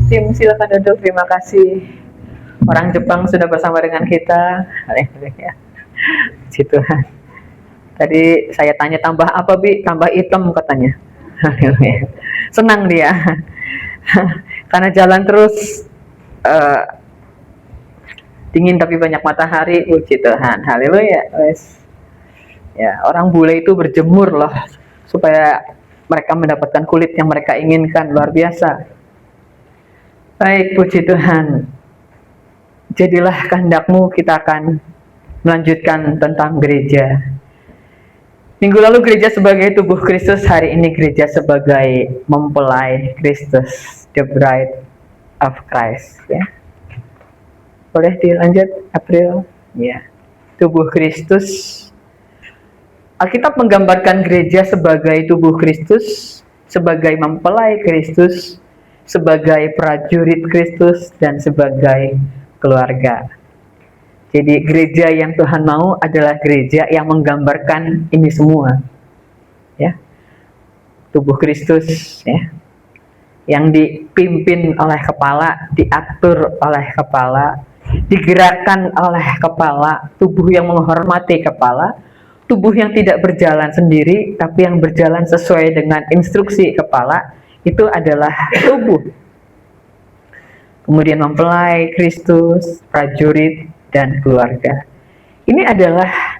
Tim, silakan duduk. Terima kasih. Orang Jepang sudah bersama dengan kita. Haleluya. Puji Tuhan. Tadi saya tanya tambah apa, Bi? Tambah hitam katanya. Haleluya. Senang dia. Karena jalan terus eh, dingin tapi banyak matahari. Puji Tuhan. Haleluya. Wes. Ya, orang bule itu berjemur loh supaya mereka mendapatkan kulit yang mereka inginkan. Luar biasa. Baik, puji Tuhan. Jadilah kehendakmu, kita akan melanjutkan tentang gereja. Minggu lalu gereja sebagai tubuh Kristus, hari ini gereja sebagai mempelai Kristus, the bride of Christ. Ya. Boleh dilanjut, April? Ya. Tubuh Kristus. Alkitab menggambarkan gereja sebagai tubuh Kristus, sebagai mempelai Kristus, sebagai prajurit Kristus, dan sebagai keluarga. Jadi gereja yang Tuhan mau adalah gereja yang menggambarkan ini semua, ya, tubuh Kristus, ya, yang dipimpin oleh kepala, diatur oleh kepala, digerakkan oleh kepala, tubuh yang menghormati kepala, tubuh yang tidak berjalan sendiri, tapi yang berjalan sesuai dengan instruksi kepala. Itu adalah tubuh. Kemudian mempelai Kristus, prajurit, dan keluarga. Ini adalah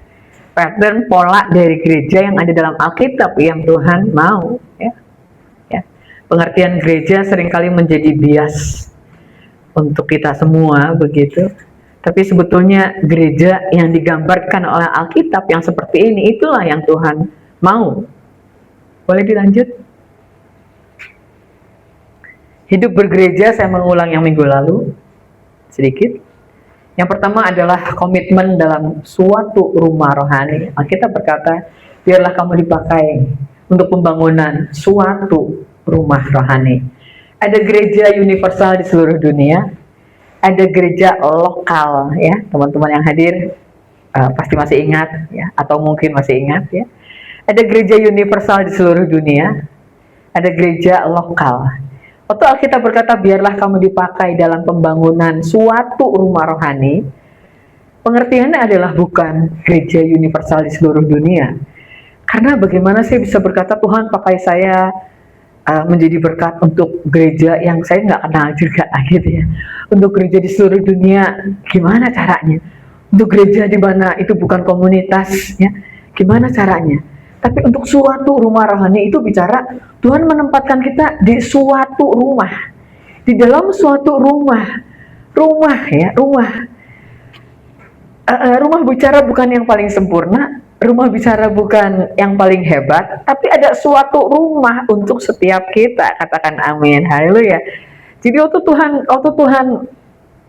pattern pola dari gereja yang ada dalam Alkitab yang Tuhan mau. Ya. Ya. Pengertian gereja seringkali menjadi bias untuk kita semua begitu. Tapi sebetulnya gereja yang digambarkan oleh Alkitab yang seperti ini, itulah yang Tuhan mau. Boleh dilanjut? Hidup bergereja, saya mengulang yang minggu lalu sedikit. Yang pertama adalah komitmen dalam suatu rumah rohani. Kita berkata, biarlah kamu dipakai untuk pembangunan suatu rumah rohani. Ada gereja universal di seluruh dunia, ada gereja lokal, ya, teman-teman yang hadir pasti masih ingat, ya, atau mungkin masih ingat, ya. Ada gereja universal di seluruh dunia, ada gereja lokal. Waktu Alkitab berkata, biarlah kamu dipakai dalam pembangunan suatu rumah rohani, pengertiannya adalah bukan gereja universal di seluruh dunia. Karena bagaimana saya bisa berkata, Tuhan pakai saya menjadi berkat untuk gereja yang saya nggak kenal juga, gitu ya. Untuk gereja di seluruh dunia, gimana caranya? Untuk gereja di mana itu bukan komunitas, ya, gimana caranya? Tapi untuk suatu rumah rohani itu bicara Tuhan menempatkan kita di suatu rumah, di dalam suatu rumah, ya, rumah bicara bukan yang paling sempurna, rumah bicara bukan yang paling hebat, tapi ada suatu rumah untuk setiap kita. Katakan amin, haleluya. Jadi waktu Tuhan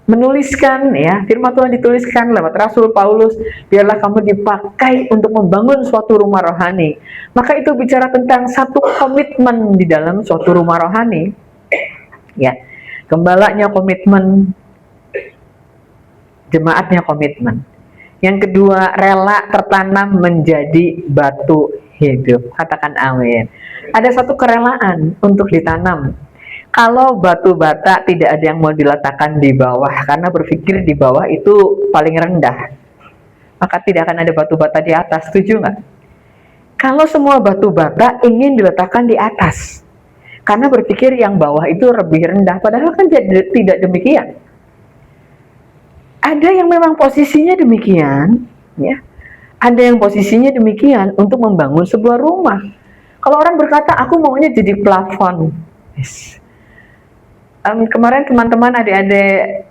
menuliskan, ya, firman Tuhan dituliskan lewat Rasul Paulus, biarlah kamu dipakai untuk membangun suatu rumah rohani. Maka itu bicara tentang satu komitmen di dalam suatu rumah rohani. Ya, gembalanya komitmen, jemaatnya komitmen. Yang kedua, rela tertanam menjadi batu hidup. Katakan amin. Ada satu kerelaan untuk ditanam. Kalau batu bata tidak ada yang mau diletakkan di bawah, karena berpikir di bawah itu paling rendah, maka tidak akan ada batu bata di atas. Setuju nggak? Kalau semua batu bata ingin diletakkan di atas, karena berpikir yang bawah itu lebih rendah, padahal kan tidak demikian. Ada yang memang posisinya demikian, ya. Ada yang posisinya demikian untuk membangun sebuah rumah. Kalau orang berkata, aku maunya jadi plafon. Yes. Kemarin teman-teman adik-adik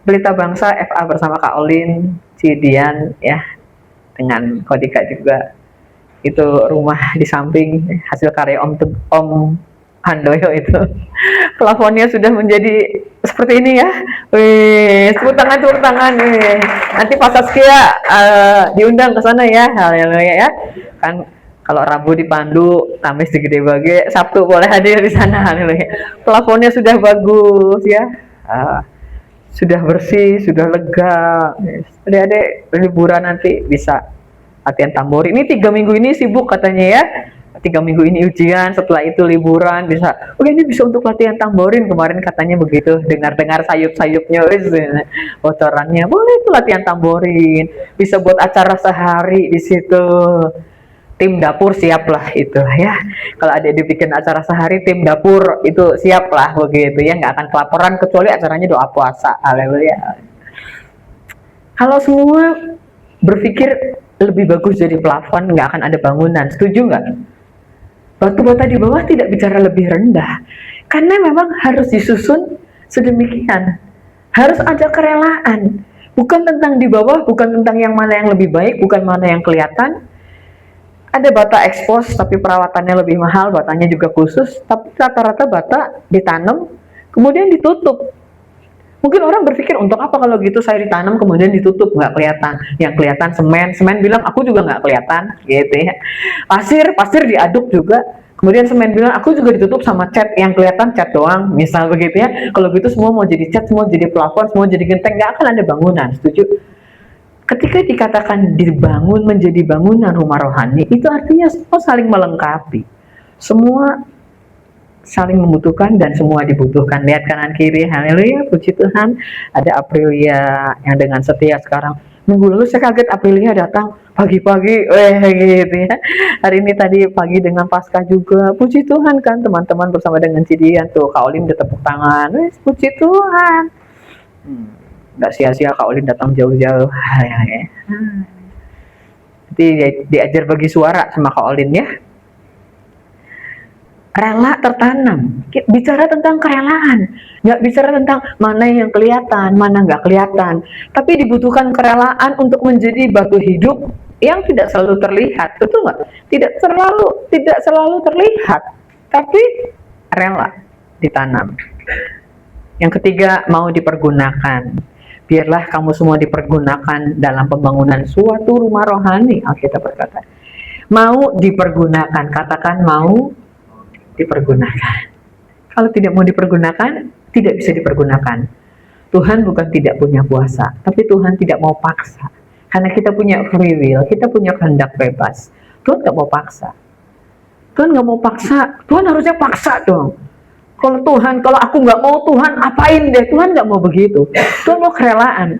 Pelita Bangsa FA bersama Kak Olin, Cidian, ya, dengan Kodika juga, itu rumah di samping hasil karya Om Handoyo itu, plafonnya sudah menjadi seperti ini, ya. Wih, tepuk tangan. Nanti Pak Saskia diundang ke sana, ya, haleluya, ya. Kan kalau Rabu di Pandu, Kamis di Gede Bage, Sabtu boleh hadir di sana, haleluya. Plafonnya sudah bagus, ya. Sudah bersih, sudah lega. Adik-adik liburan nanti bisa latihan tambori. Ini 3 minggu ini sibuk katanya, ya. 3 minggu ini ujian, setelah itu liburan, bisa, oh ini bisa untuk latihan tamborin, kemarin katanya begitu, dengar-dengar sayup-sayupnya, bocorannya, boleh itu latihan tamborin, bisa buat acara sehari di situ, tim dapur siap lah itu ya, kalau ada dibikin acara sehari, tim dapur itu siap lah begitu ya, nggak akan kelaparan kecuali acaranya doa puasa, haleluya. Kalau semua berpikir lebih bagus jadi plafon, nggak akan ada bangunan, setuju nggak? Batu bata di bawah tidak bicara lebih rendah, karena memang harus disusun sedemikian, harus ada kerelaan, bukan tentang di bawah, bukan tentang yang mana yang lebih baik, bukan mana yang kelihatan. Ada bata ekspos tapi perawatannya lebih mahal, batanya juga khusus, tapi rata-rata bata ditanam kemudian ditutup. Mungkin orang berpikir, untuk apa kalau gitu saya ditanam kemudian ditutup, nggak kelihatan. Yang kelihatan semen bilang aku juga nggak kelihatan, gitu ya. Pasir diaduk juga, kemudian semen bilang aku juga ditutup sama cat, yang kelihatan cat doang, misal begitu ya. Kalau gitu semua mau jadi cat, semua jadi plafon, semua jadi genteng, nggak akan ada bangunan, setuju? Ketika dikatakan dibangun menjadi bangunan rumah rohani, itu artinya semua saling melengkapi. Semua saling membutuhkan dan semua dibutuhkan. Lihat kanan kiri, haleluya, puji Tuhan. Ada Aprilia yang dengan setia sekarang. Minggu lalu saya kaget Aprilia datang pagi-pagi, gitu ya. Hari ini tadi pagi dengan Pasca juga, puji Tuhan kan, teman-teman bersama dengan Cidian tuh, Kak Olin tepuk tangan, puji Tuhan. Nggak sia-sia Kak Olin datang jauh-jauh, ya. Jadi diajar bagi suara sama Kak Olin ya. Rela tertanam, bicara tentang kerelaan, nggak bicara tentang mana yang kelihatan, mana nggak kelihatan, tapi dibutuhkan kerelaan untuk menjadi batu hidup yang tidak selalu terlihat, betul nggak? Tidak selalu terlihat, tapi rela ditanam. Yang ketiga, mau dipergunakan. Biarlah kamu semua dipergunakan dalam pembangunan suatu rumah rohani, Alkitab berkata. Mau dipergunakan, katakan mau dipergunakan. Kalau tidak mau dipergunakan, tidak bisa dipergunakan. Tuhan bukan tidak punya kuasa, tapi Tuhan tidak mau paksa. Karena kita punya free will, kita punya kehendak bebas. Tuhan nggak mau paksa. Tuhan nggak mau paksa. Tuhan harusnya paksa dong. Kalau aku nggak mau, Tuhan apain deh? Tuhan nggak mau begitu. Tuhan mau kerelaan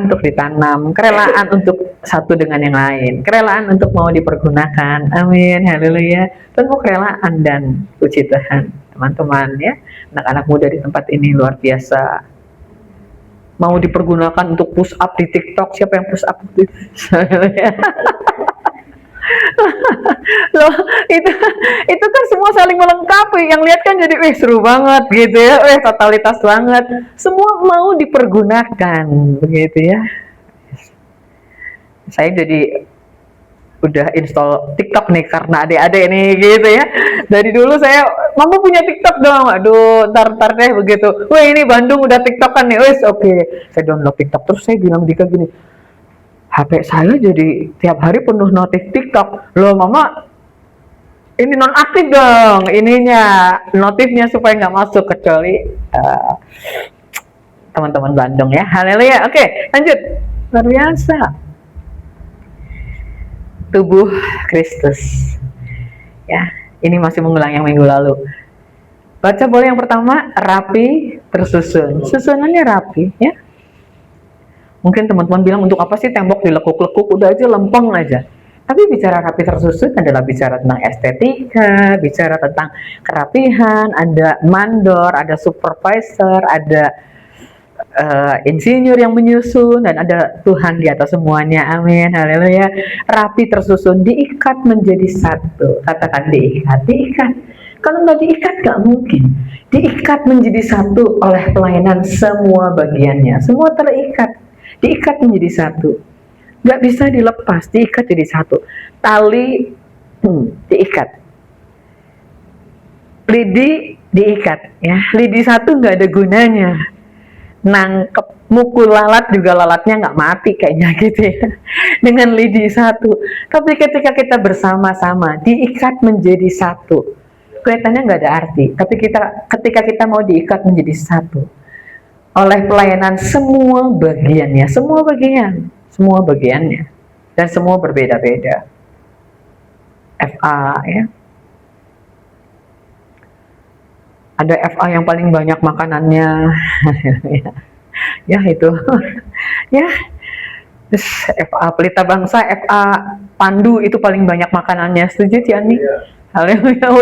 untuk ditanam, kerelaan untuk satu dengan yang lain, kerelaan untuk mau dipergunakan. Amin, haleluya. Tuhan mau kerelaan, dan puji Tuhan, teman-teman ya, anak-anak muda di tempat ini luar biasa. Mau dipergunakan untuk push up di TikTok. Siapa yang push up di loh, itu kan semua saling melengkapi. Yang lihat kan jadi seru banget gitu ya, totalitas banget. Semua mau dipergunakan begitu ya. Saya jadi udah install TikTok nih karena adik-adik nih gitu ya. Dari dulu saya, mama punya TikTok dong. Aduh, ntar deh begitu. Wah, ini Bandung udah TikTok kan nih. Oke. Saya download TikTok, terus saya bilang Dika gini, HP saya jadi tiap hari penuh notif TikTok. Loh mama, ini nonaktif dong ininya, notifnya supaya nggak masuk, kecuali teman-teman Bandung ya. Haleluya. Oke, lanjut. Luar biasa. Tubuh Kristus. Ya, ini masih mengulang yang minggu lalu. Baca boleh yang pertama, rapi tersusun. Susunannya rapi ya. Mungkin teman-teman bilang, untuk apa sih tembok dilekuk-lekuk, udah aja lempeng aja. Tapi bicara rapi tersusun adalah bicara tentang estetika, bicara tentang kerapihan, ada mandor, ada supervisor, ada insinyur yang menyusun, dan ada Tuhan di atas semuanya. Amin, haleluya. Rapi tersusun, diikat menjadi satu. Katakan diikat. Kalau nggak diikat nggak mungkin. Diikat menjadi satu oleh pelayanan semua bagiannya, semua terikat. Diikat menjadi satu, nggak bisa dilepas, diikat jadi satu. Tali diikat, lidi diikat ya. Lidi satu nggak ada gunanya, nangkep mukul lalat juga lalatnya nggak mati kayaknya gitu ya, dengan lidi satu. Tapi ketika kita bersama-sama diikat menjadi satu, kelihatannya nggak ada arti. Tapi ketika kita mau diikat menjadi satu oleh pelayanan semua bagiannya, semua bagiannya, dan semua berbeda-beda. FA ya. Ada FA yang paling banyak makanannya. Ya itu. Ya. Terus FA Pelita Bangsa, FA Pandu itu paling banyak makanannya. Setuju Ciani? Haleluya,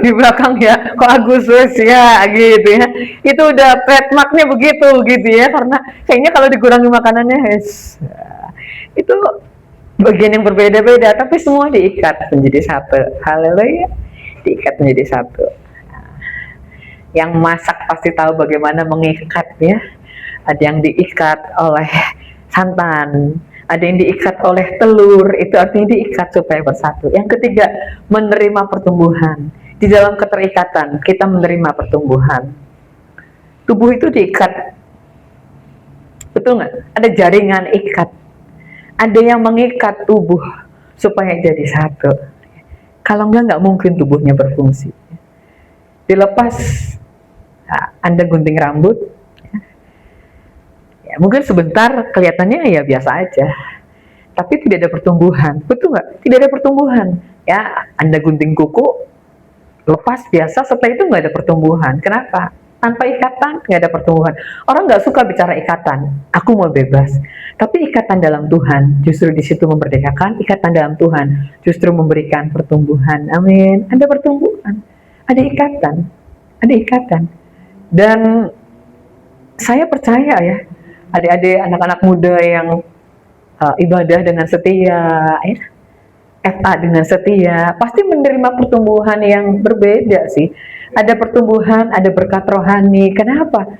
di belakang ya, kok Agustus ya gitu ya. Itu udah trademarknya begitu gitu ya, karena kayaknya kalau dikurangi makanannya, itu bagian yang berbeda-beda, tapi semua diikat menjadi satu. Haleluya, diikat menjadi satu. Yang masak pasti tahu bagaimana mengikat ya. Ada yang diikat oleh santan, ada yang diikat oleh telur, itu artinya diikat supaya bersatu. Yang ketiga, menerima pertumbuhan. Di dalam keterikatan, kita menerima pertumbuhan. Tubuh itu diikat. Betul nggak? Ada jaringan ikat. Ada yang mengikat tubuh supaya jadi satu. Kalau nggak mungkin tubuhnya berfungsi. Dilepas, Anda gunting rambut, ya, mungkin sebentar kelihatannya ya biasa aja, tapi tidak ada pertumbuhan. Betul nggak? Tidak ada pertumbuhan. Ya, Anda gunting kuku, lepas biasa, setelah itu nggak ada pertumbuhan. Kenapa? Tanpa ikatan nggak ada pertumbuhan. Orang nggak suka bicara ikatan. Aku mau bebas. Tapi ikatan dalam Tuhan justru di situ memerdekakan. Ikatan dalam Tuhan justru memberikan pertumbuhan. Amin. Ada pertumbuhan, ada ikatan, ada ikatan. Dan saya percaya ya, adik-adik, anak-anak muda yang ibadah dengan setia, ya, FA dengan setia, pasti menerima pertumbuhan yang berbeda sih. Ada pertumbuhan, ada berkat rohani. Kenapa?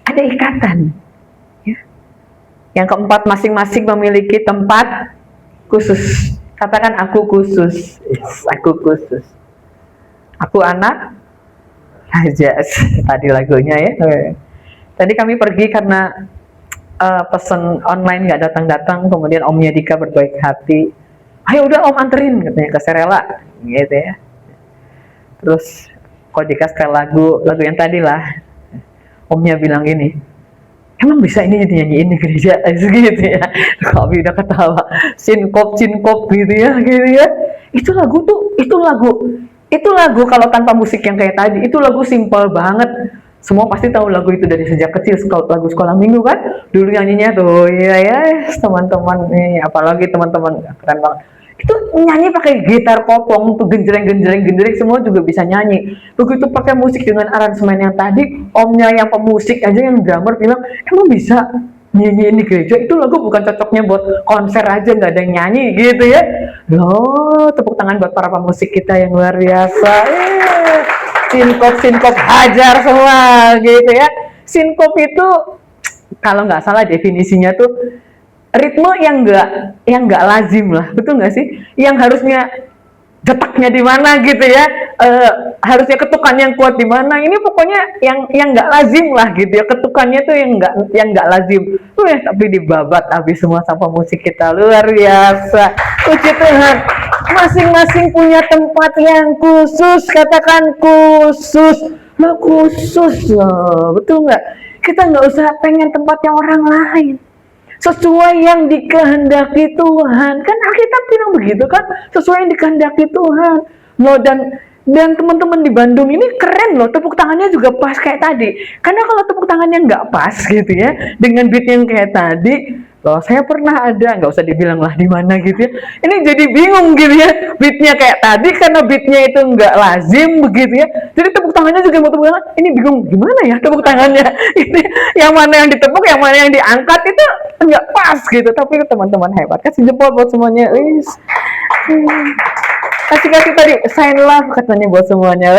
Ada ikatan. Ya. Yang keempat, masing-masing memiliki tempat khusus. Katakan aku khusus. Yes, aku khusus. Aku anak aja. Tadi lagunya ya. Tadi kami pergi karena pesan online nggak datang-datang, kemudian Omnya Dika berbaik hati, ayo udah Om anterin katanya ke Serela gitu ya. Terus kok Dika setel lagu yang tadi lah, Omnya bilang gini, emang bisa ini dinyanyiin di gereja gitu ya. Kami udah ketawa, sinkop gitu ya. Itu lagu kalau tanpa musik yang kayak tadi, itu lagu simpel banget. Semua pasti tahu lagu itu dari sejak kecil, lagu sekolah minggu kan, dulu nyanyinya tuh, ya teman-teman nih, apalagi teman-teman keren banget. Itu nyanyi pakai gitar popong tuh, genjreng semua juga bisa nyanyi. Begitu pakai musik dengan aransemen yang tadi, Omnya yang pemusik aja, yang drummer bilang, emang bisa nyanyi di gereja, itu lagu bukan cocoknya buat konser aja, nggak ada yang nyanyi gitu ya. Loh, tepuk tangan buat para pemusik kita yang luar biasa. Sinkop hajar semua gitu ya. Sinkop itu kalau nggak salah definisinya tuh ritme yang nggak lazim lah, betul nggak sih? Yang harusnya detaknya di mana gitu ya, harusnya ketukan yang kuat di mana. Ini pokoknya yang nggak lazim lah gitu ya, ketukannya tuh yang nggak lazim. Tuh ya, tapi dibabat habis semua sama musik kita, luar biasa. Puji Tuhan. Masing-masing punya tempat yang khusus, katakan khusus. Lo khusus loh, betul nggak? Kita nggak usah pengen tempatnya orang lain, sesuai yang dikehendaki Tuhan. Kan Alkitab bilang begitu kan, sesuai yang dikehendaki Tuhan. Loh, dan teman-teman di Bandung ini keren loh, tepuk tangannya juga pas kayak tadi. Karena kalau tepuk tangannya nggak pas gitu ya, dengan beat yang kayak tadi, loh saya pernah ada, nggak usah dibilang lah di mana gitu ya. Ini jadi bingung gitu ya, beatnya kayak tadi karena beatnya itu nggak lazim begitu ya. Jadi tepuk tangannya juga mau tepuk tangan, ini bingung gimana ya tepuk tangannya. Ini yang mana yang ditepuk, yang mana yang diangkat itu nggak pas gitu. Tapi teman-teman hebat, kasih jempol buat semuanya. Kasih tadi sign love katanya buat semuanya,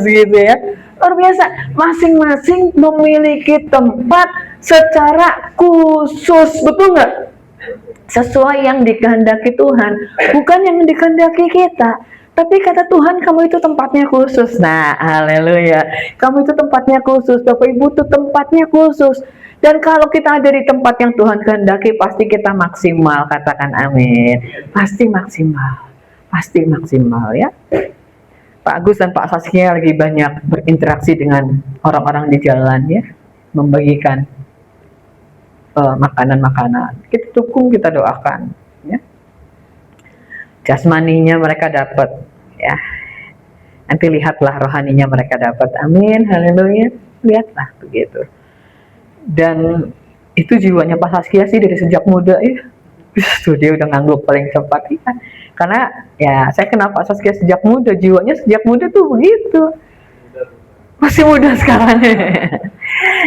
gitu ya. Luar biasa, masing-masing memiliki tempat secara khusus, betul nggak? Sesuai yang dikehendaki Tuhan, bukan yang dikehendaki kita. Tapi kata Tuhan, kamu itu tempatnya khusus. Nah, haleluya. Kamu itu tempatnya khusus, Bapak Ibu itu tempatnya khusus. Dan kalau kita ada di tempat yang Tuhan kehendaki, pasti kita maksimal, katakan amin. Pasti maksimal ya. Pak Agus dan Pak Saskia lagi banyak berinteraksi dengan orang-orang di jalan ya, membagikan makanan-makanan. Kita dukung, kita doakan ya. jasmaninya mereka dapat, ya. Nanti lihatlah rohaninya mereka dapat. Amin, haleluya. Lihatlah begitu. Dan itu jiwanya Pak Saskia sih dari sejak muda ya. Tuh dia udah ngangguk paling cepat ya. Karena ya saya kenal Pak Saskia sejak muda, jiwanya sejak muda tuh begitu. Masih muda sekarang.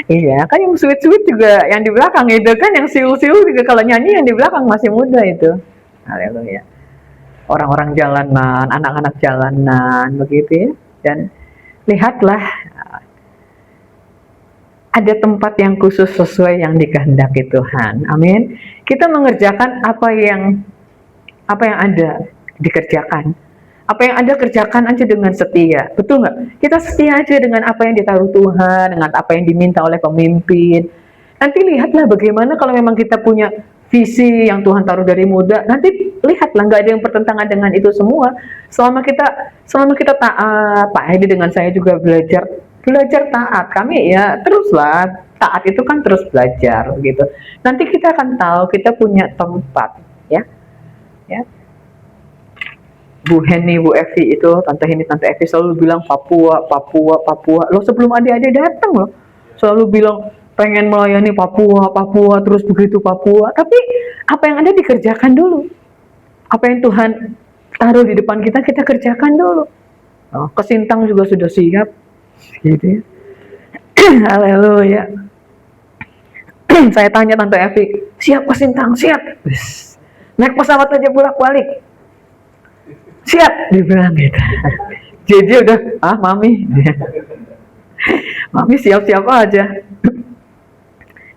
Iya, kan yang sweet-sweet juga yang di belakang itu kan, yang siul-siul juga kalau nyanyi yang di belakang masih muda itu. Haleluya. Orang-orang jalanan, anak-anak jalanan begitu ya. Dan lihatlah, ada tempat yang khusus sesuai yang dikehendaki Tuhan. Amin. Kita mengerjakan apa yang ada dikerjakan. Apa yang ada kerjakan aja dengan setia. Betul nggak? Kita setia aja dengan apa yang ditaruh Tuhan, dengan apa yang diminta oleh pemimpin. Nanti lihatlah bagaimana kalau memang kita punya visi yang Tuhan taruh dari muda. Nanti lihatlah, nggak ada yang bertentangan dengan itu semua. Selama kita taat, Pak Hedi dengan saya juga belajar taat. Kami ya teruslah taat, itu kan terus belajar gitu. Nanti kita akan tahu kita punya tempat, ya. Bu Henny, Bu Evi itu, Tante Henny, Tante Evi selalu bilang Papua. Loh, sebelum adik-adik datang loh, selalu bilang pengen melayani Papua, terus begitu Papua. Tapi apa yang ada dikerjakan dulu. Apa yang Tuhan taruh di depan kita kerjakan dulu. Oh, ke Sintang juga sudah siap, gitu ya. Haleluya. Saya tanya Tante Evi, siap ke Sintang? Siap. Naik pesawat aja bolak-balik. Siap, dibilang gitu. Jadi udah, mami. Mami siap-siap aja.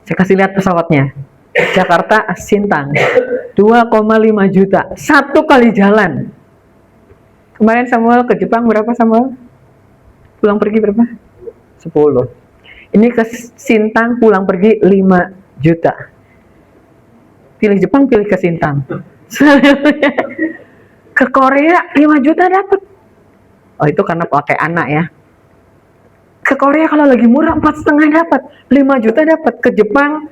Saya kasih lihat pesawatnya. Jakarta Sintang 2,5 juta 1 kali jalan. Kemarin Samuel ke Jepang berapa, Samuel? Pulang pergi berapa? 10. Ini ke Sintang pulang pergi 5 juta. Pilih Jepang, pilih ke Sintang. Ke Korea 5 juta dapat. Oh, itu karena pakai anak ya. Ke Korea kalau lagi murah 4,5 dapat, 5 juta dapat. Ke Jepang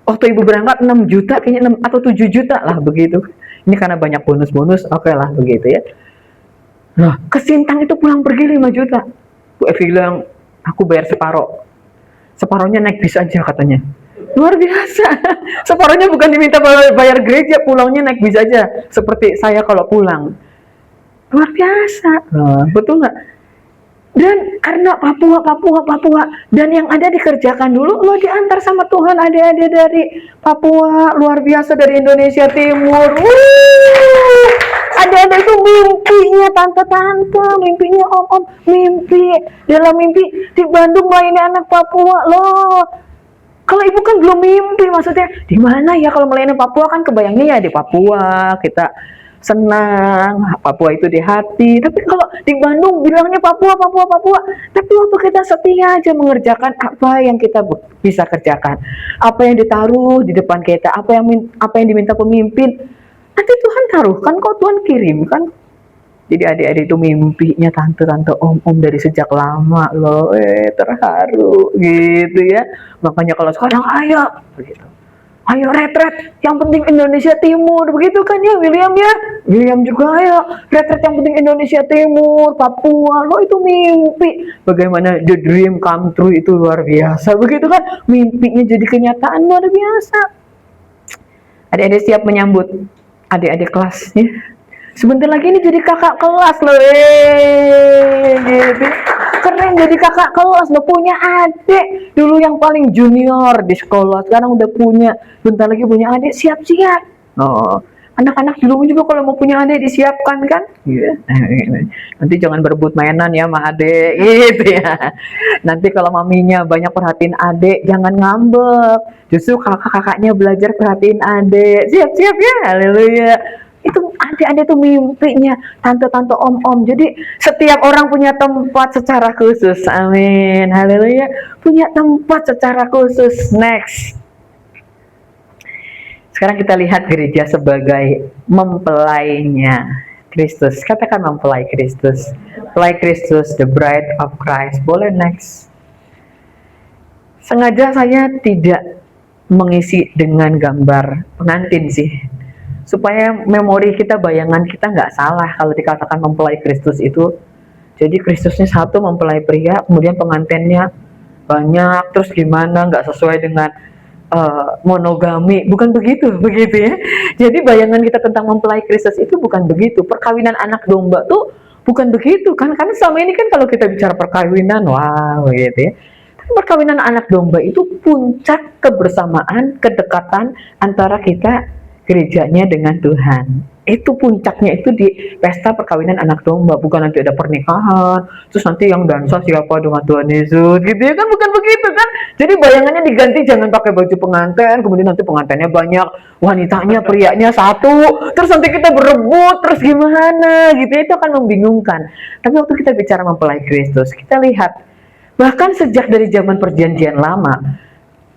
waktu ibu berangkat 6 juta kayaknya, 6 atau 7 juta lah begitu. Ini karena banyak bonus-bonus, oke lah begitu ya. Nah, ke Sintang itu pulang pergi 5 juta. Bu Evi bilang, aku bayar separoh. Separohnya naik bis aja katanya. Luar biasa. Separuhnya bukan diminta bayar gereja, pulangnya naik bis aja. Seperti saya kalau pulang. Luar biasa. Betul nggak? Dan karena Papua, dan yang ada dikerjakan dulu, lo diantar sama Tuhan, adik-adik dari Papua, luar biasa, dari Indonesia Timur. Adik-adik itu mimpinya tante-tante, mimpinya om-om, dalam mimpi di Bandung melayani anak Papua loh. Kalau ibu kan belum mimpi, maksudnya di mana ya kalau melayani Papua, kan kebayangnya ya di Papua, kita senang, Papua itu di hati. Tapi kalau di Bandung bilangnya Papua. Tapi waktu kita setia aja mengerjakan apa yang kita bisa kerjakan, apa yang ditaruh di depan kita, apa yang diminta pemimpin, nanti Tuhan taruhkan kok, Tuhan kirim kan. Jadi adik-adik itu mimpinya tante-tante, om-om dari sejak lama loh, terharu gitu ya. Makanya kalau sekarang ayo retret, yang penting Indonesia Timur, begitu kan ya William ya. William juga ayo retret, yang penting Indonesia Timur, Papua, lo itu mimpi. Bagaimana the dream come true itu luar biasa, begitu kan, mimpinya jadi kenyataan luar biasa. Adik-adik siap menyambut adik-adik kelas ya. Sebentar lagi ini jadi kakak kelas loh, gitu. Keren jadi kakak kelas loh, punya adik. Dulu yang paling junior di sekolah, sekarang udah punya, bentar lagi punya adik, siap-siap. Oh, anak-anak dulu juga kalau mau punya adik disiapkan kan? Yeah. Nanti jangan berebut mainan ya sama adik, gitu ya. Nanti kalau maminya banyak perhatiin adik, jangan ngambek. Justru kakak-kakaknya belajar perhatiin adik. Siap-siap ya, haleluya. Itu adik-adik tuh mimpinya tante-tante, om-om. Jadi setiap orang punya tempat secara khusus. Amin, haleluya. Punya tempat secara khusus. Next. Sekarang kita lihat gereja sebagai mempelainya Kristus. Katakan mempelai Kristus. Mempelai Kristus, the bride of Christ. Boleh next. Sengaja saya tidak mengisi dengan gambar pengantin sih. supaya memori kita, bayangan kita nggak salah kalau dikatakan mempelai Kristus itu. Jadi Kristusnya satu, mempelai pria, kemudian pengantinnya banyak, terus gimana, nggak sesuai dengan monogami, bukan begitu ya. Jadi bayangan kita tentang mempelai Kristus itu bukan begitu. Perkawinan anak domba tuh bukan begitu kan, karena selama ini kan kalau kita bicara perkawinan, wow gitu ya. Tapi perkawinan anak domba itu puncak kebersamaan, kedekatan antara kita gerejanya dengan Tuhan. Itu puncaknya itu di pesta perkawinan anak domba, bukan nanti ada pernikahan terus nanti yang dansa siapa dengan Tuhan Yesus gitu ya kan, bukan begitu kan. Jadi bayangannya diganti, jangan pakai baju pengantin kemudian nanti pengantinnya banyak, wanitanya prianya satu, terus nanti kita berebut, terus gimana gitu ya, itu akan membingungkan. Tapi waktu kita bicara mempelai Kristus, kita lihat bahkan sejak dari zaman perjanjian lama,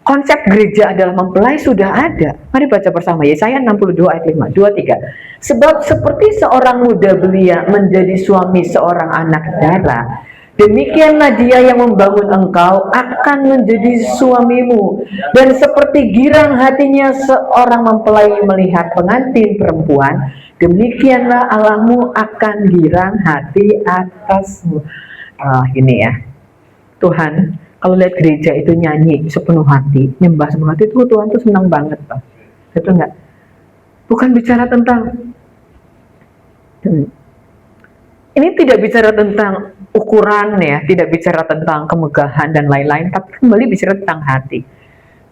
konsep gereja adalah mempelai sudah ada. Mari baca bersama Yesaya 62 ayat 5, 2, 3. Sebab seperti seorang muda belia menjadi suami seorang anak darah, demikianlah dia yang membangun engkau akan menjadi suamimu. Dan seperti girang hatinya seorang mempelai melihat pengantin perempuan, demikianlah Allahmu akan girang hati atasmu. Ini ya, Tuhan kalau lihat gereja itu nyanyi sepenuh hati, nyembah sepenuh hati, itu Tuhan tuh senang banget, Pak. Itu enggak? Bukan bicara tentang ini, tidak bicara tentang ukuran ya, tidak bicara tentang kemegahan dan lain-lain, tapi kembali bicara tentang hati.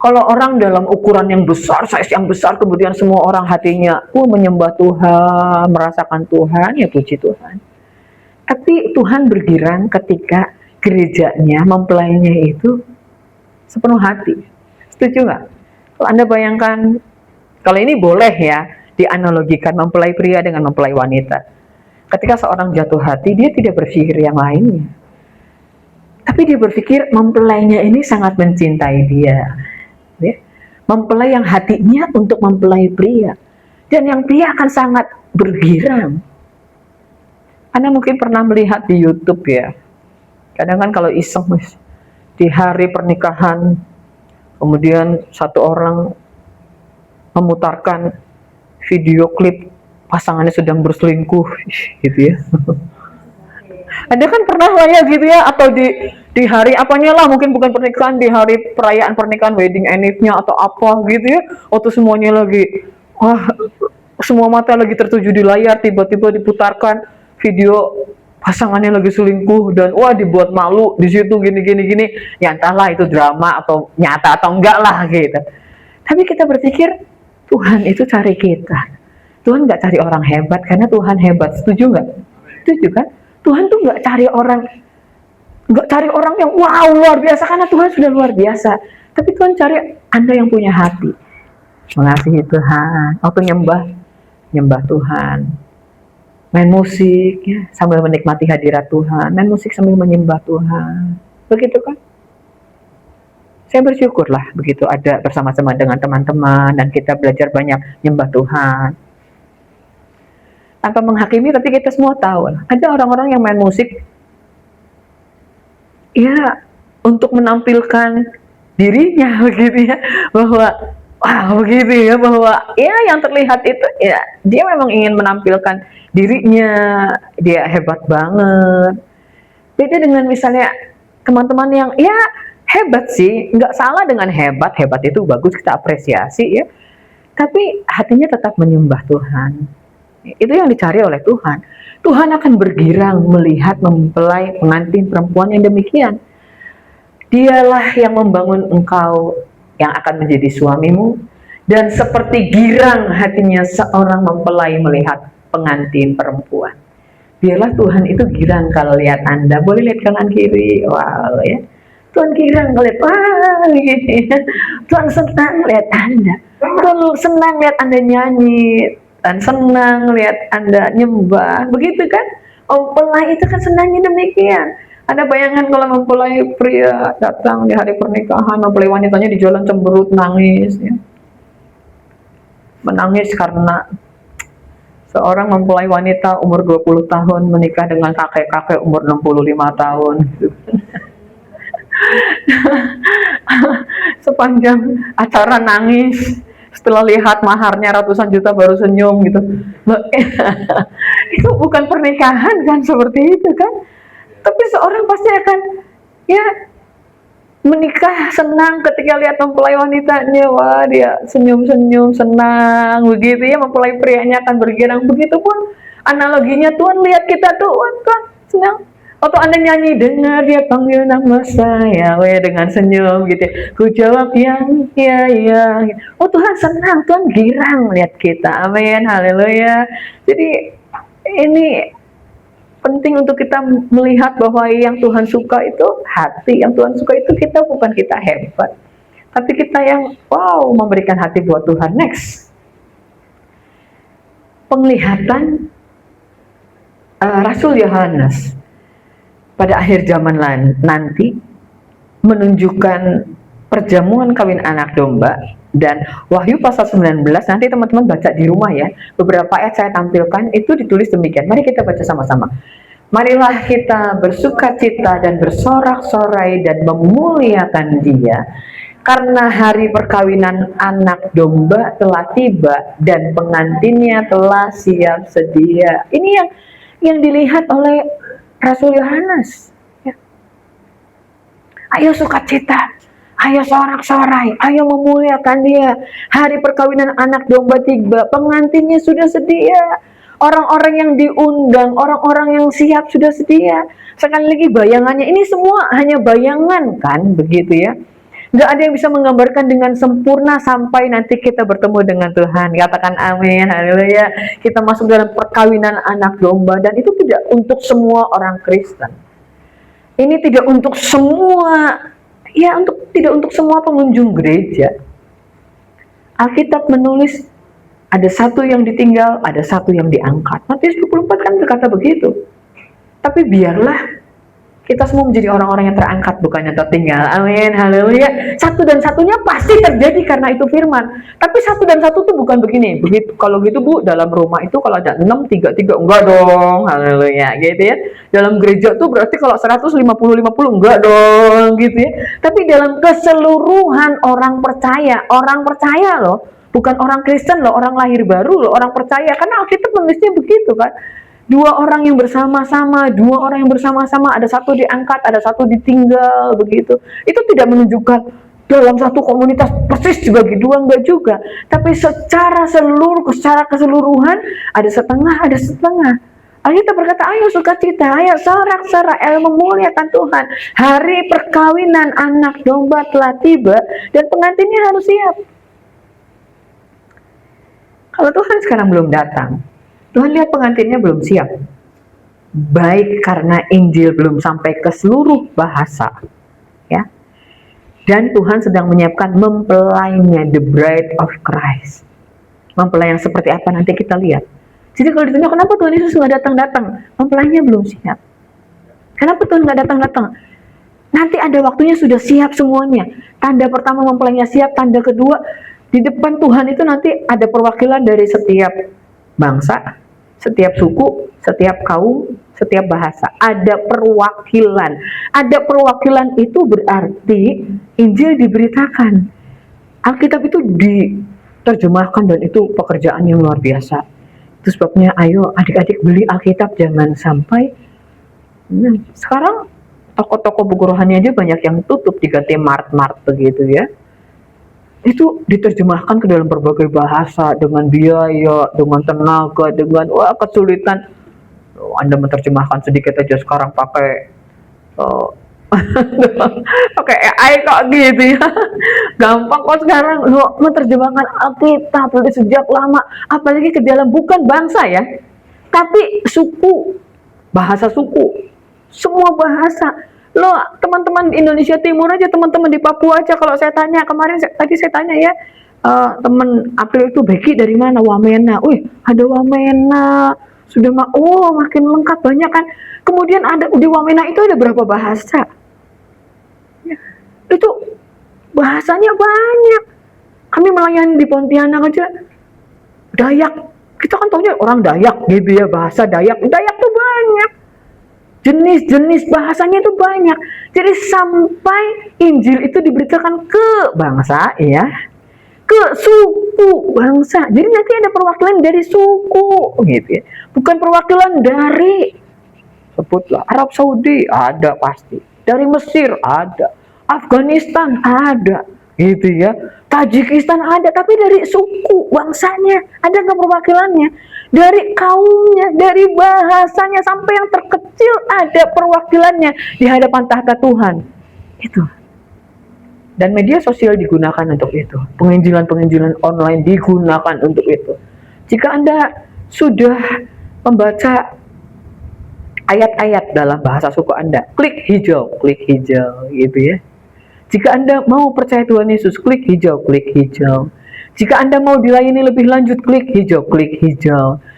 Kalau orang dalam ukuran yang besar, size yang besar, kemudian semua orang hatinya menyembah Tuhan, merasakan Tuhan, ya puji Tuhan. Tapi Tuhan bergirang ketika gerejanya, mempelainya itu sepenuh hati. Setuju nggak? Kalau Anda bayangkan, kalau ini boleh ya dianalogikan mempelai pria dengan mempelai wanita. Ketika seorang jatuh hati, dia tidak berpikir yang lainnya, tapi dia berpikir mempelainya ini sangat mencintai dia ya? Mempelai yang hatinya untuk mempelai pria, dan yang pria akan sangat bergirang. Anda mungkin pernah melihat di YouTube ya, kadang kan kalau iseng di hari pernikahan, kemudian satu orang memutarkan video klip pasangannya sedang berselingkuh gitu ya. Ada kan pernah lah ya gitu ya, atau di hari apanya lah, mungkin bukan pernikahan, di hari perayaan pernikahan, wedding anniversary-nya atau apa gitu ya, waktu semuanya lagi semua mata lagi tertuju di layar, tiba-tiba diputarkan video pasangannya lagi selingkuh dan dibuat malu di situ gini. Ya entahlah itu drama atau nyata atau enggak lah gitu. Tapi kita berpikir Tuhan itu cari kita. Tuhan nggak cari orang hebat karena Tuhan hebat. Setuju nggak? Setuju kan? Tuhan tuh nggak cari orang yang wow luar biasa karena Tuhan sudah luar biasa. Tapi Tuhan cari Anda yang punya hati mengasihi Tuhan. Waktu nyembah Tuhan, main musik ya, sambil menikmati hadirat Tuhan, main musik sambil menyembah Tuhan, begitu kan? Saya bersyukurlah begitu ada bersama-sama dengan teman-teman dan kita belajar banyak nyembah Tuhan. Tanpa menghakimi, tapi kita semua tahu ada orang-orang yang main musik ya untuk menampilkan dirinya begitu ya, bahwa begitu ya, bahwa ya yang terlihat itu ya dia memang ingin menampilkan dirinya, dia hebat banget. Beda dengan misalnya teman-teman yang ya hebat sih, nggak salah dengan hebat itu bagus, kita apresiasi ya, tapi hatinya tetap menyembah Tuhan. Itu yang dicari oleh Tuhan. Tuhan akan bergirang melihat mempelai pengantin perempuan yang demikian. Dialah yang membangun engkau yang akan menjadi suamimu, dan seperti girang hatinya seorang mempelai melihat pengantin perempuan. Biarlah Tuhan itu girang kalau lihat Anda. Boleh lihat kanan kiri, wow ya. Tuhan girang ngeliat, gitu ya. Tuhan senang lihat Anda. Tuhan senang lihat Anda nyanyi, dan senang lihat Anda nyembah, begitu kan? Mempelai itu kan senangnya demikian. Ada bayangan kalau mempelai pria datang di hari pernikahan, mempelai wanitanya di jalan cemberut nangis ya. Menangis karena seorang mempelai wanita umur 20 tahun menikah dengan kakek-kakek umur 65 tahun gitu. Sepanjang acara nangis, setelah lihat maharnya ratusan juta baru senyum gitu. Loh, itu bukan pernikahan kan, seperti itu kan. Tapi seorang pasti akan ya menikah senang ketika lihat mempelai wanitanya, wah dia senyum-senyum senang begitu ya, mempelai prianya akan bergirang. Begitupun analoginya Tuhan lihat kita tuh, wah Tuhan senang. Waktu Anda nyanyi, dengar dia panggil nama saya, weh dengan senyum gitu. Ku jawab yang ya. Oh Tuhan senang, Tuhan girang lihat kita. Amin, haleluya. Jadi ini penting untuk kita melihat bahwa yang Tuhan suka itu hati, yang Tuhan suka itu kita, bukan kita hebat, tapi kita yang wow memberikan hati buat Tuhan. Next, penglihatan Rasul Yohanes pada akhir zaman nanti menunjukkan perjamuan kawin anak domba. Dan Wahyu pasal 19, nanti teman-teman baca di rumah ya, beberapa ayat saya tampilkan itu ditulis demikian. Mari kita baca sama-sama. Marilah kita bersukacita dan bersorak-sorai dan memuliakan Dia, karena hari perkawinan anak domba telah tiba dan pengantinnya telah siap sedia. Ini yang dilihat oleh Rasul Yohanes. Ya. Ayo sukacita, ayo sorak-sorai, ayo memuliakan Dia. Hari perkawinan anak domba tiba, pengantinnya sudah sedia. Orang-orang yang diundang, orang-orang yang siap sudah sedia. Sekali lagi bayangannya, ini semua hanya bayangan kan, begitu ya. Gak ada yang bisa menggambarkan dengan sempurna sampai nanti kita bertemu dengan Tuhan. Katakan amin, haleluya. Kita masuk dalam perkawinan anak domba, dan itu tidak untuk semua orang Kristen. Ini tidak untuk semua, ya tidak untuk semua pengunjung gereja. Alkitab menulis ada satu yang ditinggal, ada satu yang diangkat. Matius 24 kan berkata begitu. Tapi biarlah kita semua menjadi orang-orang yang terangkat, bukan yang tertinggal. Amin, haleluya. Satu dan satunya pasti terjadi karena itu firman. Tapi satu dan satu tuh bukan begini. Begitu kalau gitu Bu, dalam rumah itu kalau ada 6, 3, 3, enggak dong. Haleluya, gitu ya. Dalam gereja tuh berarti kalau 100, 50, 50, enggak dong, gitu ya. Tapi dalam keseluruhan orang percaya loh. Bukan orang Kristen loh, orang lahir baru loh, orang percaya. Karena Alkitab menulisnya begitu kan. Dua orang yang bersama-sama, ada satu diangkat, ada satu ditinggal, begitu. Itu tidak menunjukkan dalam satu komunitas persis dibagi dua, enggak juga. Tapi secara keseluruhan ada setengah. Alkitab berkata, ayo sukacita, ayo sorak-sorai, ayo memuliakan Tuhan. Hari perkawinan anak domba telah tiba dan pengantinnya harus siap. Kalau Tuhan sekarang belum datang, Tuhan lihat pengantinnya belum siap, baik karena Injil belum sampai ke seluruh bahasa, ya. Dan Tuhan sedang menyiapkan mempelainya, the bride of Christ. Mempelai yang seperti apa nanti kita lihat. Jadi kalau ditanya kenapa Tuhan Yesus nggak datang-datang, mempelainya belum siap. Kenapa Tuhan nggak datang-datang? Nanti ada waktunya sudah siap semuanya. Tanda pertama mempelainya siap, tanda kedua di depan Tuhan itu nanti ada perwakilan dari setiap bangsa, setiap suku, setiap kaum, setiap bahasa. Ada perwakilan. Ada perwakilan itu berarti Injil diberitakan. Alkitab itu diterjemahkan dan itu pekerjaan yang luar biasa. Itu sebabnya ayo adik-adik beli Alkitab, jangan sampai. Nah, sekarang toko-toko buku rohani aja banyak yang tutup, diganti mart-mart begitu ya. Itu diterjemahkan ke dalam berbagai bahasa dengan biaya, dengan tenaga, dengan kesulitan. Anda menerjemahkan sedikit aja sekarang pakai pakai AI kok gitu ya. Gampang kok sekarang lo menerjemahkan Alkitab udah sejak lama, apalagi ke dalam bukan bangsa ya, tapi suku, bahasa suku, semua bahasa. Lo teman-teman di Indonesia Timur aja, teman-teman di Papua aja, kalau saya tanya kemarin tadi saya tanya ya, teman April itu Becky dari mana? Wamena. Wih, ada Wamena. Sudah makin lengkap banyak kan. Kemudian ada di Wamena itu ada berapa bahasa? Ya, itu bahasanya banyak. Kami melayani di Pontianak aja Dayak. Kita kan taunya orang Dayak gitu ya, bahasa Dayak. Dayak tuh banyak. Jenis-jenis bahasanya itu banyak. Jadi sampai Injil itu diberitakan ke bangsa ya, ke suku bangsa. Jadi nanti ada perwakilan dari suku gitu ya. Bukan perwakilan dari, sebutlah Arab Saudi ada pasti, dari Mesir ada, Afghanistan ada gitu ya, Tajikistan ada, tapi dari suku bangsanya ada nggak perwakilannya, dari kaumnya, dari bahasanya, sampai yang terkecil ada perwakilannya di hadapan tahta Tuhan itu. Dan media sosial digunakan untuk itu, penginjilan online digunakan untuk itu. Jika Anda sudah membaca ayat-ayat dalam bahasa suku Anda, klik hijau gitu ya. Jika Anda mau percaya Tuhan Yesus, klik hijau. Jika Anda mau dilayani lebih lanjut, klik hijau.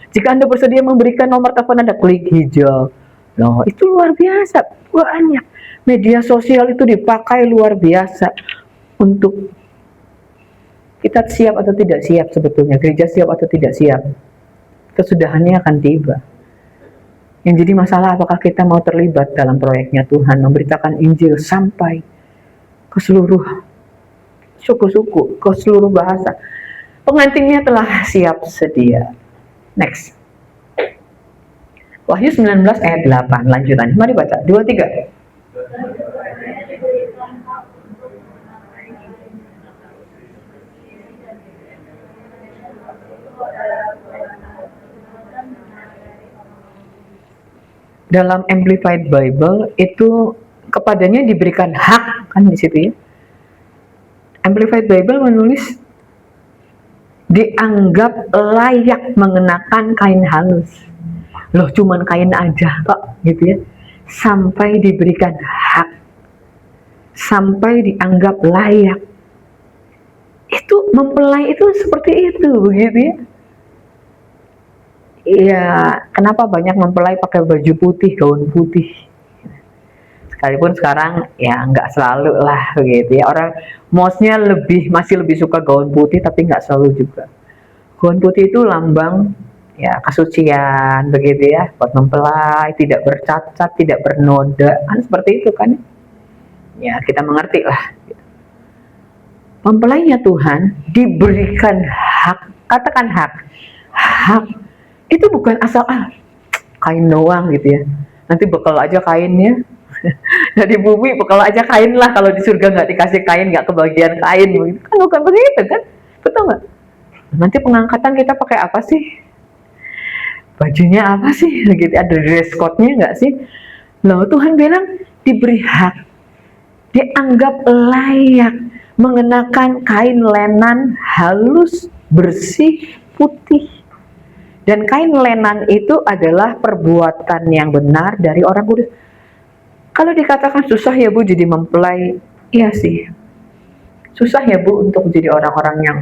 Jika Anda bersedia memberikan nomor telepon Anda, klik hijau. Loh, itu luar biasa, banyak. Media sosial itu dipakai luar biasa untuk kita siap atau tidak siap sebetulnya, gereja siap atau tidak siap. Kesudahannya akan tiba. Yang jadi masalah apakah kita mau terlibat dalam proyeknya Tuhan, memberitakan Injil sampai ke seluruh suku-suku, ke seluruh bahasa. Pengantinnya telah siap sedia. Next. Wahyu 19 ayat 8, lanjutannya. Mari baca, 2-3. Dalam Amplified Bible itu kepadanya diberikan hak, kan di situ ya. Amplified Bible menulis dianggap layak mengenakan kain halus. Loh, cuman kain aja kok gitu ya. Sampai diberikan hak, sampai dianggap layak. Itu mempelai itu seperti itu begitu ya. Iya, kenapa banyak mempelai pakai baju putih, gaun putih? Sekalipun sekarang ya nggak selalu lah begitu ya. Orang mostnya masih lebih suka gaun putih, tapi nggak selalu juga. Gaun putih itu lambang ya kesucian begitu ya, buat mempelai, tidak bercacat, tidak bernoda, kan seperti itu kan? Ya kita mengerti lah. Mempelainya Tuhan diberikan hak, katakan hak. Itu bukan asal kain doang gitu ya. Nanti bekal aja kainnya. Dari bumi bekal aja kain lah, kalau di surga nggak dikasih kain, nggak kebagian kain gitu. Kan bukan begitu kan? Betul nggak? Nanti pengangkatan kita pakai apa sih? Bajunya apa sih? Gitu, ada dress code-nya nggak sih? Loh, Tuhan bilang diberi hak, dianggap layak mengenakan kain lenan halus, bersih, putih. Dan kain lenan itu adalah perbuatan yang benar dari orang kudus. Kalau dikatakan susah ya Bu jadi mempelai, iya sih. Susah ya Bu untuk jadi orang-orang yang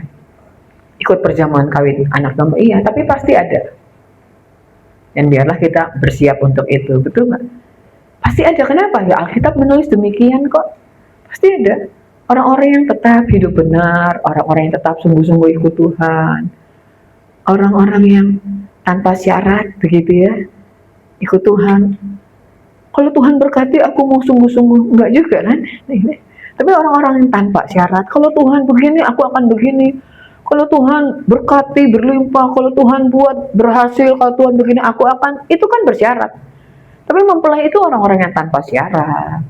ikut perjamuan kawin anak domba, iya, tapi pasti ada. Dan biarlah kita bersiap untuk itu, betul nggak? Pasti ada, kenapa? Ya Alkitab menulis demikian kok. Pasti ada orang-orang yang tetap hidup benar, orang-orang yang tetap sungguh-sungguh ikut Tuhan, orang-orang yang tanpa syarat begitu ya, ikut Tuhan. Kalau Tuhan berkati aku mau sungguh-sungguh, enggak juga kan? Tapi orang-orang yang tanpa syarat, kalau Tuhan begini aku akan begini, kalau Tuhan berkati berlimpah, kalau Tuhan buat berhasil, kalau Tuhan begini aku akan, itu kan bersyarat. Tapi mempelai itu orang-orang yang tanpa syarat.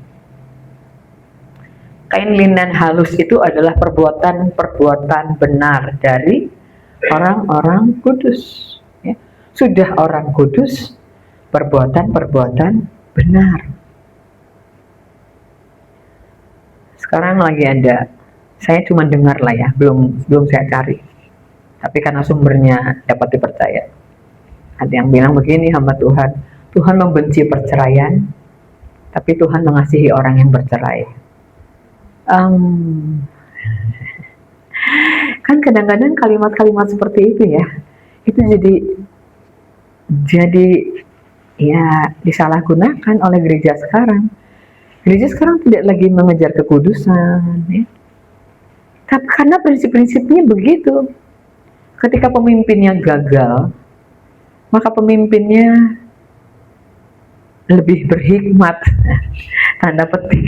Kain linen halus itu adalah perbuatan benar dari orang-orang kudus. Sudah orang kudus, perbuatan benar. Sekarang lagi ada, saya cuma dengar lah ya, belum saya cari. Tapi karena sumbernya dapat dipercaya. Ada yang bilang begini, hamba Tuhan membenci perceraian, tapi Tuhan mengasihi orang yang bercerai. Kan kadang-kadang kalimat-kalimat seperti itu ya, itu jadi ya disalahgunakan oleh gereja sekarang. Gereja sekarang tidak lagi mengejar kekudusan ya. Tapi karena prinsip-prinsipnya begitu. Ketika pemimpinnya gagal, maka pemimpinnya lebih berhikmat, tanda petik,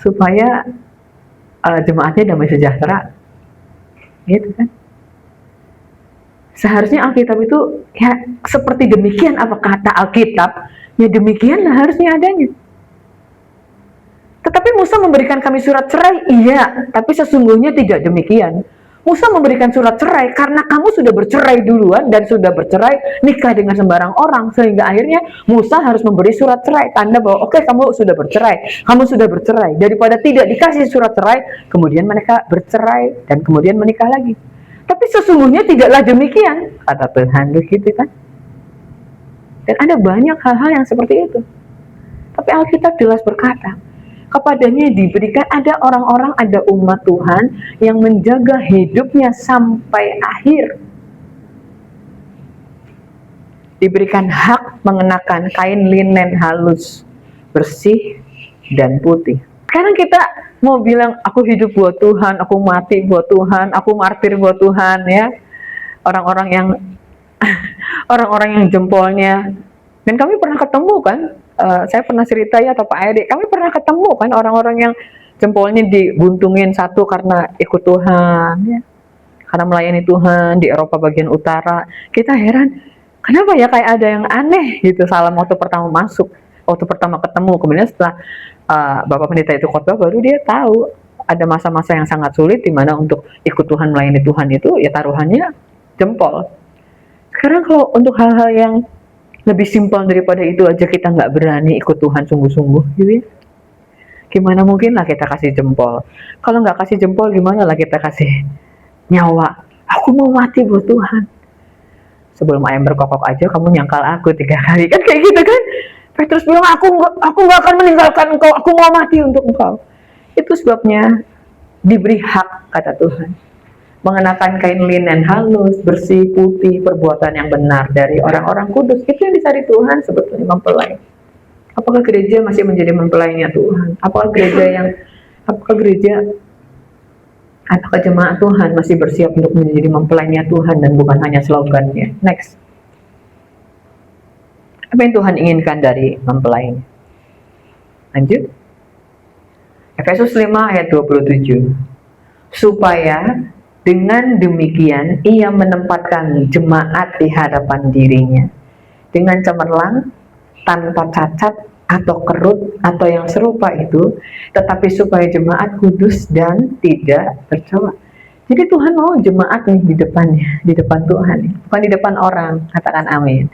supaya jemaatnya damai sejahtera. gitu kan. Seharusnya Alkitab itu ya seperti demikian apa kata Alkitab, ya demikianlah harusnya adanya. Tetapi Musa memberikan kami surat cerai, iya, tapi sesungguhnya tidak demikian. Musa memberikan surat cerai karena kamu sudah bercerai duluan dan sudah bercerai nikah dengan sembarang orang, sehingga akhirnya Musa harus memberi surat cerai, tanda bahwa oke, kamu sudah bercerai, daripada tidak dikasih surat cerai, kemudian mereka bercerai dan kemudian menikah lagi. Tapi sesungguhnya tidaklah demikian, kata Tuhan, begitu kan? Dan ada banyak hal-hal yang seperti itu. Tapi Alkitab jelas berkata, kepadanya diberikan, ada orang-orang, ada umat Tuhan yang menjaga hidupnya sampai akhir. Diberikan hak mengenakan kain linen halus, bersih, dan putih. Sekarang kita mau bilang, aku hidup buat Tuhan, aku mati buat Tuhan, aku martir buat Tuhan, ya. Orang-orang yang jempolnya, dan kami pernah ketemu kan, saya pernah cerita ya, atau Pak Edi, kami pernah ketemu kan orang-orang yang jempolnya dibuntungin satu karena ikut Tuhan, ya, karena melayani Tuhan di Eropa bagian utara. Kita heran, kenapa ya kayak ada yang aneh gitu, salam waktu pertama masuk, waktu pertama ketemu. Kemudian setelah Bapak Pendeta itu khotbah, baru dia tahu ada masa-masa yang sangat sulit di mana untuk ikut Tuhan, melayani Tuhan itu ya taruhannya jempol. Sekarang kalau untuk hal-hal yang lebih simpel daripada itu aja kita nggak berani ikut Tuhan sungguh-sungguh, gitu ya. Gimana mungkin lah kita kasih jempol? Kalau nggak kasih jempol, gimana lah kita kasih nyawa? Aku mau mati buat Tuhan. Sebelum ayam berkokok aja kamu nyangkal aku 3 kali, kan kayak gitu kan? Petrus bilang, aku nggak akan meninggalkan engkau, aku mau mati untuk engkau. Itu sebabnya diberi hak, kata Tuhan, mengenakan kain linen halus, bersih, putih, perbuatan yang benar dari orang-orang kudus. Itu yang dicari Tuhan sebetulnya, mempelai. Apakah gereja masih menjadi mempelainya Tuhan? Apakah jemaat Tuhan masih bersiap untuk menjadi mempelainya Tuhan dan bukan hanya slogannya? Next. Apa yang Tuhan inginkan dari mempelainya? Lanjut. Efesus 5 ayat 27. Supaya dengan demikian ia menempatkan jemaat di hadapan dirinya dengan cemerlang, tanpa cacat atau kerut atau yang serupa itu, tetapi supaya jemaat kudus dan tidak bercela. Jadi Tuhan mau jemaat nih di depannya, di depan Tuhan, bukan di depan orang. Katakan amin.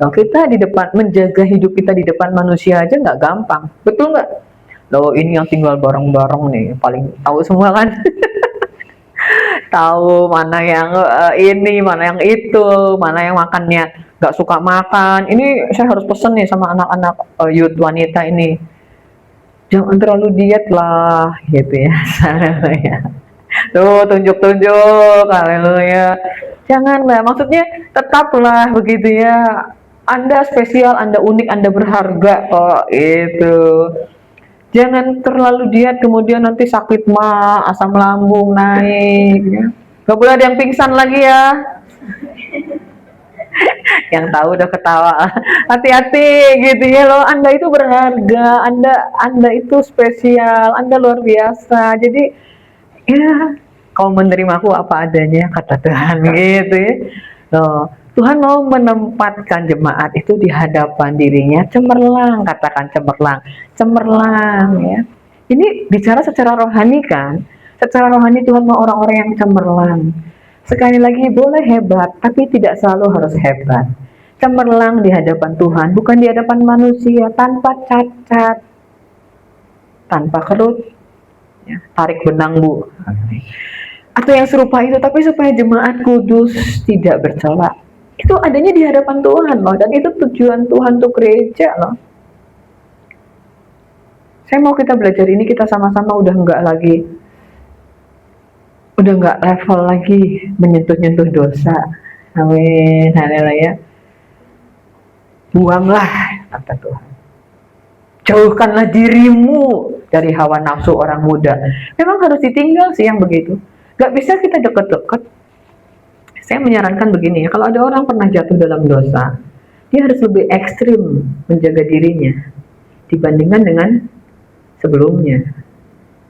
Loh, kita di depan, menjaga hidup kita di depan manusia aja nggak gampang, betul nggak? Loh, ini yang tinggal bareng-bareng nih, paling tahu semua kan. Tahu mana yang ini, mana yang itu, mana yang makannya nggak suka makan. Ini saya harus pesen nih sama anak-anak youth wanita ini, jangan terlalu diet lah, gitu ya. Tuh, tunjuk-tunjuk, haleluya. Janganlah, maksudnya tetaplah begitu ya. Anda spesial, Anda unik, Anda berharga kok, itu. Jangan terlalu diet kemudian nanti sakit mah, asam lambung naik, ya. Gak boleh ada yang pingsan lagi ya. Yang tahu udah ketawa. Hati-hati gitu ya loh. Anda itu berharga, Anda itu spesial, Anda luar biasa. Jadi ya, kau menerima aku apa adanya, kata Tuhan, gitu ya. Loh, Tuhan mau menempatkan jemaat itu di hadapan dirinya cemerlang, katakan cemerlang ya. Ini bicara secara rohani kan, secara rohani Tuhan mau orang-orang yang cemerlang. Sekali lagi, boleh hebat, tapi tidak selalu harus hebat. Cemerlang di hadapan Tuhan, bukan di hadapan manusia, tanpa cacat, tanpa kerut, ya, tarik benang bu, atau yang serupa itu, tapi supaya jemaat kudus tidak bercela. Itu adanya di hadapan Tuhan loh, dan itu tujuan Tuhan untuk gereja loh. Saya mau kita belajar ini, kita sama-sama udah nggak level lagi menyentuh-nyentuh dosa. Amin, haleluya. Buanglah, kata Tuhan. Jauhkanlah dirimu dari hawa nafsu orang muda. Memang harus ditinggal sih yang begitu. Gak bisa kita deket-deket. Saya menyarankan begini ya, kalau ada orang pernah jatuh dalam dosa, dia harus lebih ekstrim menjaga dirinya dibandingkan dengan sebelumnya.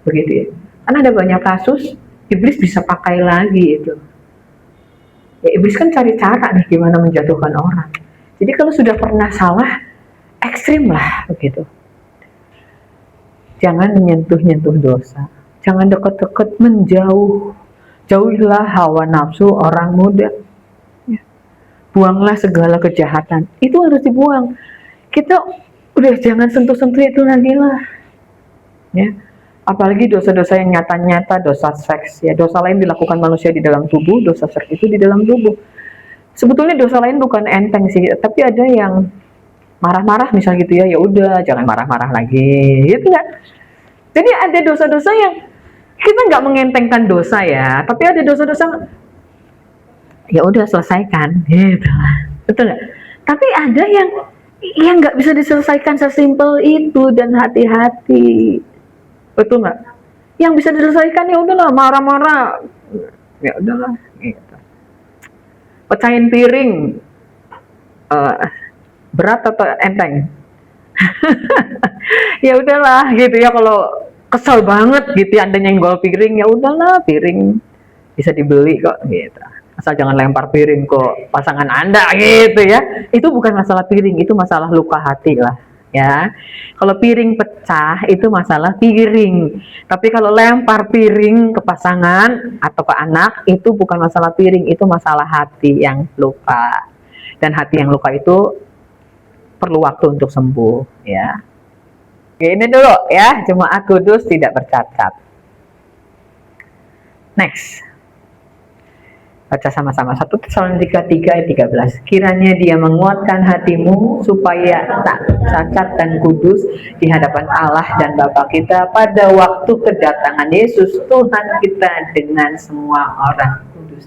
Begitu ya. Karena ada banyak kasus iblis bisa pakai lagi itu. Ya iblis kan cari cara nih gimana menjatuhkan orang. Jadi kalau sudah pernah salah, ekstrim lah begitu. Jangan menyentuh-nyentuh dosa. Jangan deket-deket, menjauh. Jauhilah hawa nafsu orang muda. Ya. Buanglah segala kejahatan. Itu harus dibuang. Kita udah jangan sentuh-sentuh itu lagi lah. Ya. Apalagi dosa-dosa yang nyata-nyata, dosa seks. Ya, dosa lain dilakukan manusia di dalam tubuh, dosa seks itu di dalam tubuh. Sebetulnya dosa lain bukan enteng sih, tapi ada yang marah-marah misalnya gitu ya, ya udah jangan marah-marah lagi, gitu ya. Jadi ada dosa-dosa yang kita nggak mengentengkan dosa ya, tapi ada dosa-dosa ya udah selesaikan, gitu, betul nggak? Tapi ada yang nggak bisa diselesaikan sesimpel itu dan hati-hati, betul nggak? Yang bisa diselesaikan ya udahlah marah-marah, ya udahlah, gitu. Pecahin piring berat atau enteng? Ya udahlah gitu ya, kalau kesel banget gitu ya Anda nyenggol piring, ya udahlah piring bisa dibeli kok gitu. Asal jangan lempar piring kok pasangan Anda gitu ya. Itu bukan masalah piring, itu masalah luka hati lah ya. Kalau piring pecah itu masalah piring. Tapi kalau lempar piring ke pasangan atau ke anak itu bukan masalah piring, itu masalah hati yang luka. Dan hati yang luka itu perlu waktu untuk sembuh ya. Ini dulu ya, jemaat kudus tidak bercacat. Next. Baca sama-sama 1 Tesalonika 3 ayat 13. Kiranya Dia menguatkan hatimu supaya tak cacat dan kudus di hadapan Allah dan Bapa kita pada waktu kedatangan Yesus Tuhan kita dengan semua orang kudus.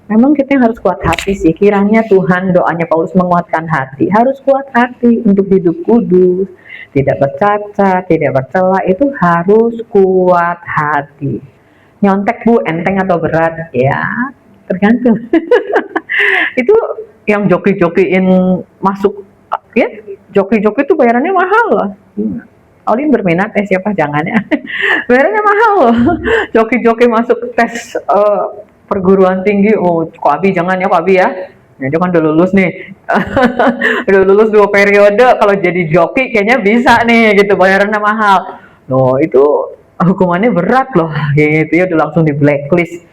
Memang kita harus kuat hati sih. Kiranya Tuhan, doanya Paulus, menguatkan hati. Harus kuat hati untuk hidup kudus, tidak bercacat, tidak bercela, itu harus kuat hati. Nyontek Bu, enteng atau berat? Ya, tergantung. Itu yang joki-jokiin masuk ya, joki-joki itu bayarannya mahal loh. Aulin berminat siapa jangan ya. Bayarannya mahal loh. Joki-joki masuk tes perguruan tinggi. Oh, Ko Abi jangan ya, Ko Abi ya. Nah, dia kan udah lulus nih. Udah lulus 2 periode, kalau jadi joki kayaknya bisa nih gitu, bayarannya mahal. Loh, itu hukumannya berat loh gitu ya, udah langsung di blacklist.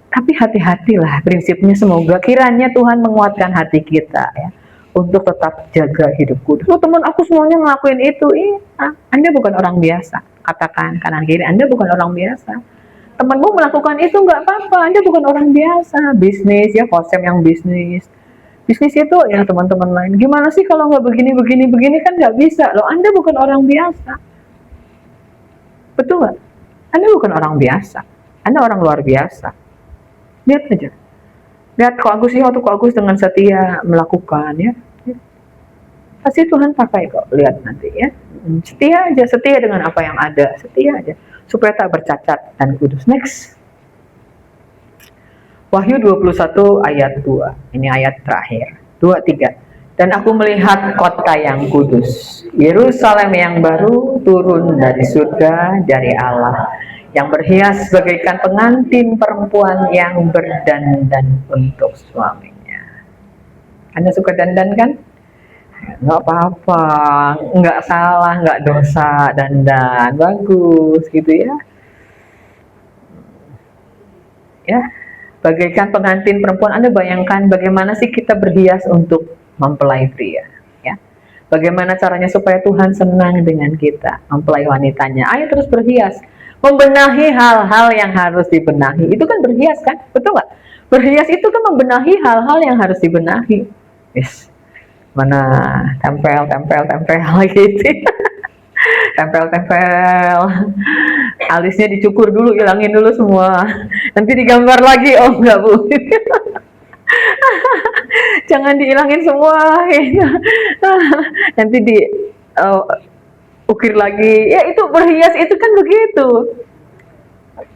Tapi hati-hatilah prinsipnya. Semoga kiranya Tuhan menguatkan hati kita ya untuk tetap jaga hidup kudus. Oh, teman aku semuanya ngelakuin itu. Anda bukan orang biasa. Katakan kanan kiri, Anda bukan orang biasa. Temanmu melakukan itu nggak apa-apa, Anda bukan orang biasa. Bisnis ya, konsep yang bisnis itu ya teman-teman lain. Gimana sih kalau nggak begini kan nggak bisa loh. Anda bukan orang biasa, betul nggak? Anda bukan orang biasa, Anda orang luar biasa. Lihat aja, lihat Ko Agus ya, waktu Ko Agus dengan setia melakukan ya, pasti Tuhan pakai kok. Lihat nanti ya, setia aja, setia dengan apa yang ada, setia aja supaya tak bercacat dan kudus. Next, Wahyu 21 ayat 2. Ini ayat terakhir. 2-3. Dan aku melihat kota yang kudus, Yerusalem yang baru turun dari surga dari Allah, yang berhias bagaikan pengantin perempuan yang berdandan untuk suaminya. Anda suka dandan kan? Nggak apa-apa, nggak salah, nggak dosa dandan, bagus gitu ya. Ya, bagaikan pengantin perempuan. Anda bayangkan bagaimana sih kita berhias untuk mempelai pria ya. Bagaimana caranya supaya Tuhan senang dengan kita, mempelai wanitanya? Ayo terus berhias, membenahi hal-hal yang harus dibenahi. Itu kan berhias kan, betul nggak? Berhias itu kan membenahi hal-hal yang harus dibenahi. Yes. Mana tempel gitu. Tempel, alisnya dicukur dulu, ilangin dulu semua, nanti digambar lagi. Oh enggak Bu, jangan diilangin semua, nanti di ukir lagi. Ya itu berhias itu kan begitu.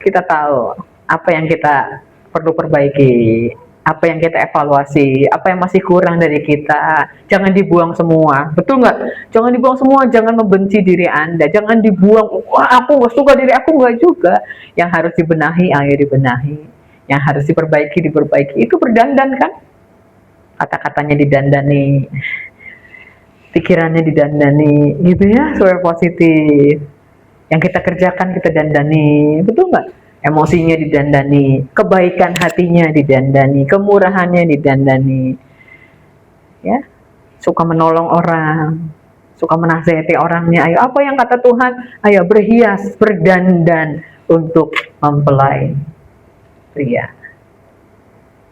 Kita tahu apa yang kita perlu perbaiki, Apa yang kita evaluasi, apa yang masih kurang dari kita, jangan dibuang semua, betul nggak? Jangan dibuang semua, jangan membenci diri Anda, jangan dibuang, wah aku nggak suka diri aku, nggak juga. Yang harus dibenahi, ayo dibenahi. Yang harus diperbaiki, diperbaiki. Itu berdandan kan? Kata-katanya didandani, pikirannya didandani, gitu ya, supaya positif. Yang kita kerjakan kita dandani, betul nggak? Emosinya didandani, kebaikan hatinya didandani, kemurahannya didandani, ya, suka menolong orang, suka menasehati orangnya. Ayo, apa yang kata Tuhan? Ayo berhias, berdandan untuk mempelai pria.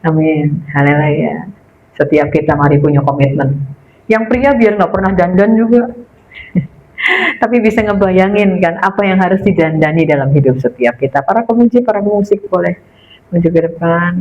Amin, haleluya. Setiap kita mari punya komitmen. Yang pria biar nggak pernah dandan juga. Tapi bisa ngebayangin kan apa yang harus didandani dalam hidup setiap kita. Para pemuji, para musik boleh maju ke depan.